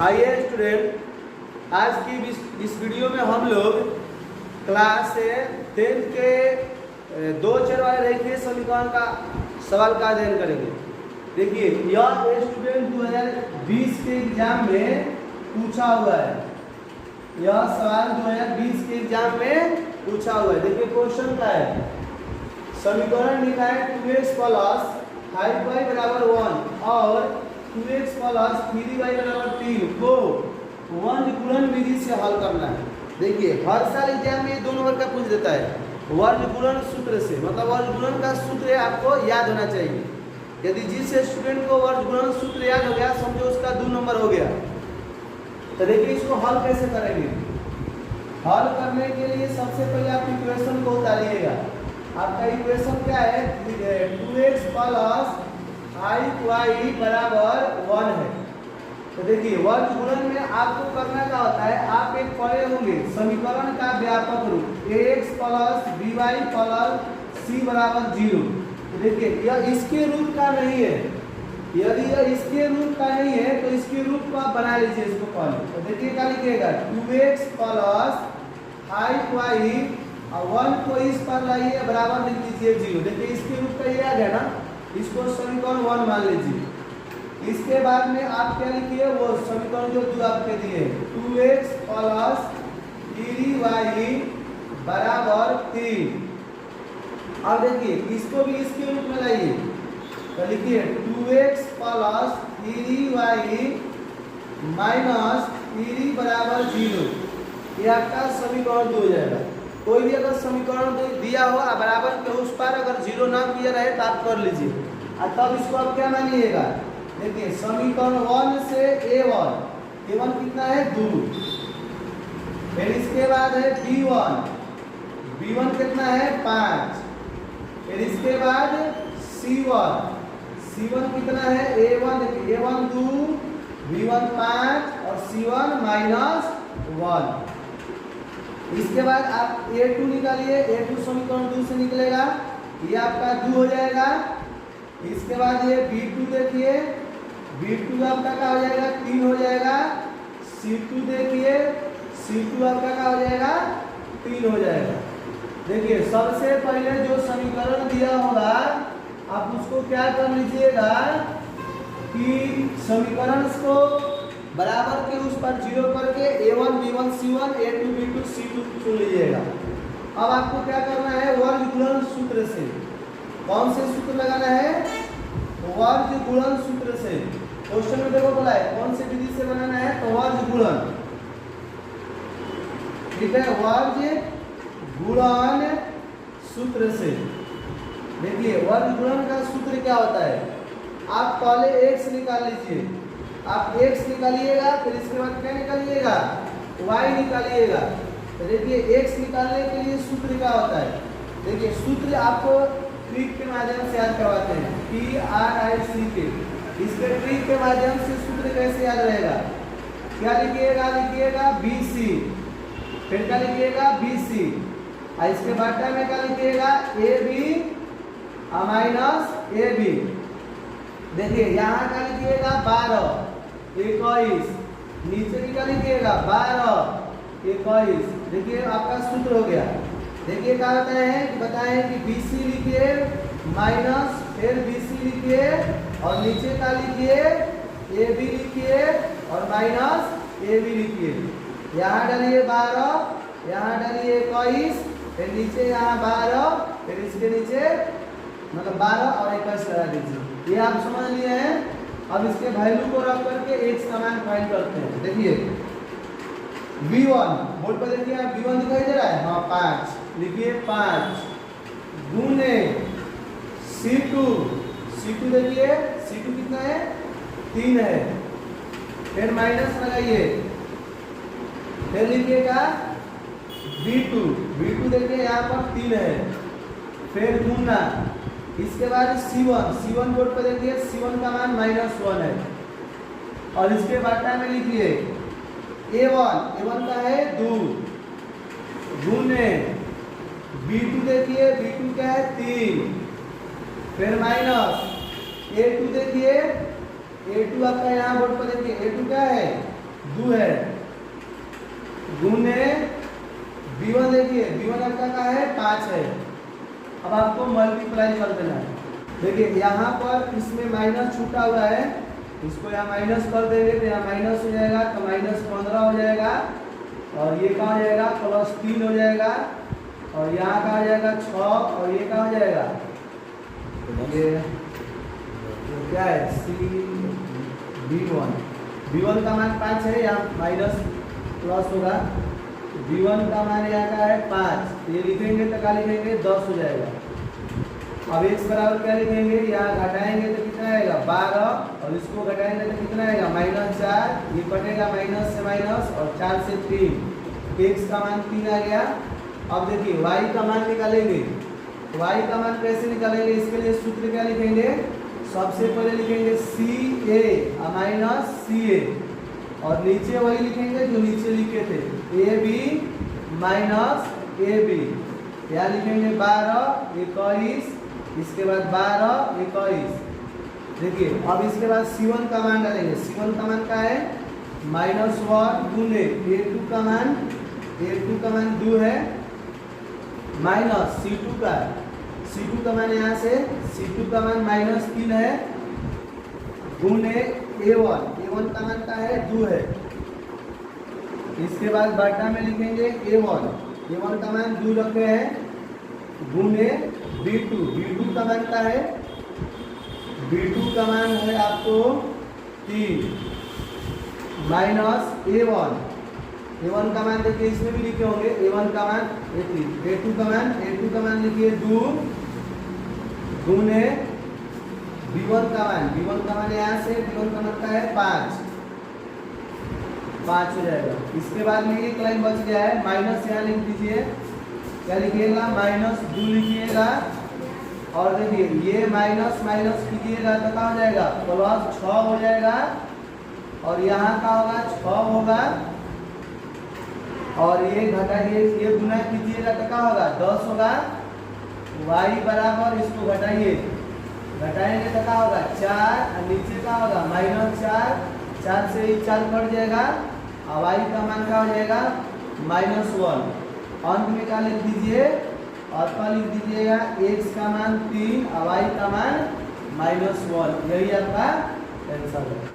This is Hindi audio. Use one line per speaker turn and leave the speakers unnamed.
आइए स्टूडेंट, आज की इस वीडियो में हम लोग क्लास 10 के दो चर वाले रेखीय समीकरण का सवाल का अध्ययन करेंगे। देखिए, यह स्टूडेंट 2020 के एग्जाम में पूछा हुआ है। यह सवाल 2020 के एग्जाम में पूछा हुआ है। देखिए क्वेश्चन क्या है, समीकरण लिखा है 2x प्लस 5y बराबर 1 और 2x प्लस 3y बराबर 3 को वर्ग गुणन विधि से हल करना है। देखिए हर साल एग्जाम में 2 नंबर का पूछ देता है वर्ग गुणन सूत्र से, मतलब वर्ग गुणन का सूत्र आपको याद होना चाहिए। यदि जिस स्टूडेंट को वर्ग गुणन सूत्र याद हो गया, समझो उसका 2 नंबर हो गया। तो देखिए इसको हल कैसे करेंगे। हल करने के लिए सबसे पहले आप इक्वेशन को उतारिएगा। आपका इक्वेशन क्या है, 2x प्लस 5y बराबर 1 है। तो देखिए वर्ग गुणन में आपको करना क्या होता है, आप एक पढ़े होंगे समीकरण का व्यापक रूप ax plus by plus c बराबर 0। तो देखिए यह इसके रूप का नहीं है। यदि यह इसके रूप का नहीं है तो इसके रूप को आप बना लीजिए इसको पहले। तो देखिए क्या लिखिएगा, 2x प्लस 5y और 1 को इस पर लाइए बराबर लिख लीजिए 0। देखिए इसके रूप का ये आ गया ना, इसको समीकरण 1 मान लीजिए। इसके बाद में आप क्या लिखिए, वो समीकरण जो 2 आपके दिए 2x प्लस 3y बराबर 3। अब देखिए इसको भी इसके रूप में लाइए। तो लिखिए 2x प्लस 3y माइनस 3 बराबर 0। ये आपका समीकरण 2 हो जाएगा। कोई भी अगर समीकरण दिया हो बराबर के उस पर अगर 0 ना किया रहे तो आप कर लीजिए। और तब इसको आप क्या मानिएगा, देखिए समीकरण 1 से a1 कितना है 2। फिर इसके बाद है b1 कितना है 5। फिर इसके बाद c1 कितना है a1, देखिए a1 2, b1 5 और c1 माइनस 1। इसके बाद आप a2 निकालिए, a2 समीकरण 2 से निकलेगा, ये आपका 2 हो जाएगा। इसके बाद ये b2 देखिए, b2 आपका क्या हो जाएगा 3 हो जाएगा। c2 देखिए, c2 आपका क्या हो जाएगा 3 हो जाएगा। देखिए सबसे पहले जो समीकरण दिया होगा आप उसको क्या कर लीजिएगा कि समीकरण को बराबर के उस पर 0 करके a1 b1 c1 a2 b2 c2 चुन लीजिएगा। अब आपको क्या करना है, वर्ग गुणन सूत्र से। कौन से सूत्र लगाना है, वर्ग गुणन सूत्र से। क्वेश्चन में देखो बोला है कौन से विधि से बनाना है, तो वर्ग गुणन। ठीक है, वर्ग गुणन सूत्र से। देखिए वर्ग गुणन का सूत्र क्या होता है, आप पहले x निकाल लीजिए। आप x निकालिएगा, फिर इसके बाद क्या निकालिएगा, y निकालिएगा। तो देखिए x निकालने के लिए सूत्र क्या होता है, देखिए सूत्र आपको ट्रिक के माध्यम से याद करवाते हैं, TRIC के। इसके ट्रिक के माध्यम से सूत्र कैसे याद रहेगा, क्या लिखिएगा BC, फिर क्या लिखिएगा BC, और इसके बट्टा में क्या लिखिएगा AB माइनस AB। देखिए यहाँ क्या लिखिएगा 12 21, नीचे भी क्या लिखिएगा 12 21। देखिए आपका सूत्र हो गया। देखिए क्या बताएं कि BC लिखिए माइनस फिर BC लिखिए और नीचे का लिखिए AB लिखिए और माइनस AB लिखिए। यहाँ डालिए 12, यहाँ डालिए 21, फिर नीचे यहाँ 12, फिर इसके नीचे मतलब 12 और 21 लगा दीजिए। ये आप समझ लिए हैं। अब इसके वैल्यू को रख करके x का मान फाइंड करते हैं। देखिए b1 बोर्ड पर देखिए, आप b1 दिखाई दे रहा है, हाँ 5 लिखिए 5 गुने c2 देखिए c2 कितना है 3 है। फिर माइनस लगाइए, फिर लिखिएगा b2 देखिए यहाँ पर 3 है। फिर गुना, इसके बाद c1 बोर्ड पर देखिए c1 का मान -1 है। और इसके बाटा में लिखिए a1 का है 2 गुने b2 देखिए b2 क्या है 3, फिर माइनस a2 देखिए a2 आपका यहाँ बोर्ड पर देखिए a2 क्या है 2 है गुने b1, देखिए b1 आपका क्या है 5 है। अब आपको मल्टीप्लाई कर देना है। देखिए यहाँ पर इसमें माइनस छूटा हुआ है, इसको यहाँ माइनस कर देंगे तो यहाँ माइनस हो जाएगा, तो -15 हो जाएगा और ये क्या हो जाएगा +3 हो जाएगा और यहाँ का हो जाएगा 6 और ये क्या हो जाएगा ये क्या है b1 का मान 5 है, यहाँ माइनस प्लस होगा। b1 का मान यहाँ का है 5, ये लिखेंगे तो क्या लिखेंगे 10 हो जाएगा। अब x बराबर क्या लिखेंगे, यहाँ घटाएंगे तो कितना आएगा 12 और इसको घटाएंगे तो कितना आएगा -4, ये कटेगा माइनस से माइनस और 4 से 3, x का मान 3 आ गया। अब देखिए y का मान निकालेंगे, y का मान कैसे निकालेंगे, इसके लिए सूत्र क्या लिखेंगे, सबसे पहले लिखेंगे ca माइनस ca और नीचे वही लिखेंगे जो नीचे लिखे थे ab माइनस ab, यहाँ लिखेंगे 12 21, इसके बाद 12 21। देखिए अब इसके बाद c1 का मान डालेंगे, c1 का मान क्या है -1 गुने a2 का मान 2 है माइनस c2 का मान यहाँ से c2 का मान -3 है गुने a1 का मान क्या है 2 है। इसके बाद बटा में लिखेंगे a1 का मान 2 रखे हैं गुने b2 का मान क्या है, b2 का मान है आपको 3 माइनस a1 का मान देखिए इसमें भी लिखे होंगे, a1 का मान a2 का मान लिखिए 2 गुने b1 का मान यहाँ से b1 का मान का है 5 हो जाएगा। इसके बाद में एक लाइन बच गया है, माइनस यहाँ लिख दीजिए, क्या लिखिएगा -2 लिखिएगा और देखिए ये माइनस कीजिएगा तो क्या हो जाएगा +6 हो जाएगा और यहाँ का होगा 6 होगा और ये घटाइए, ये गुना कीजिएगा तो क्या होगा 10 होगा। y बराबर इसको घटाइए, घटाएंगे तो क्या होगा 4 और नीचे का होगा -4 से 4 कट जाएगा और y का मान क्या हो जाएगा -1। अंत में क्या लिख दीजिए और क्या लिख दीजिएगा x का मान 3 और y का मान -1, यही आपका आंसर है।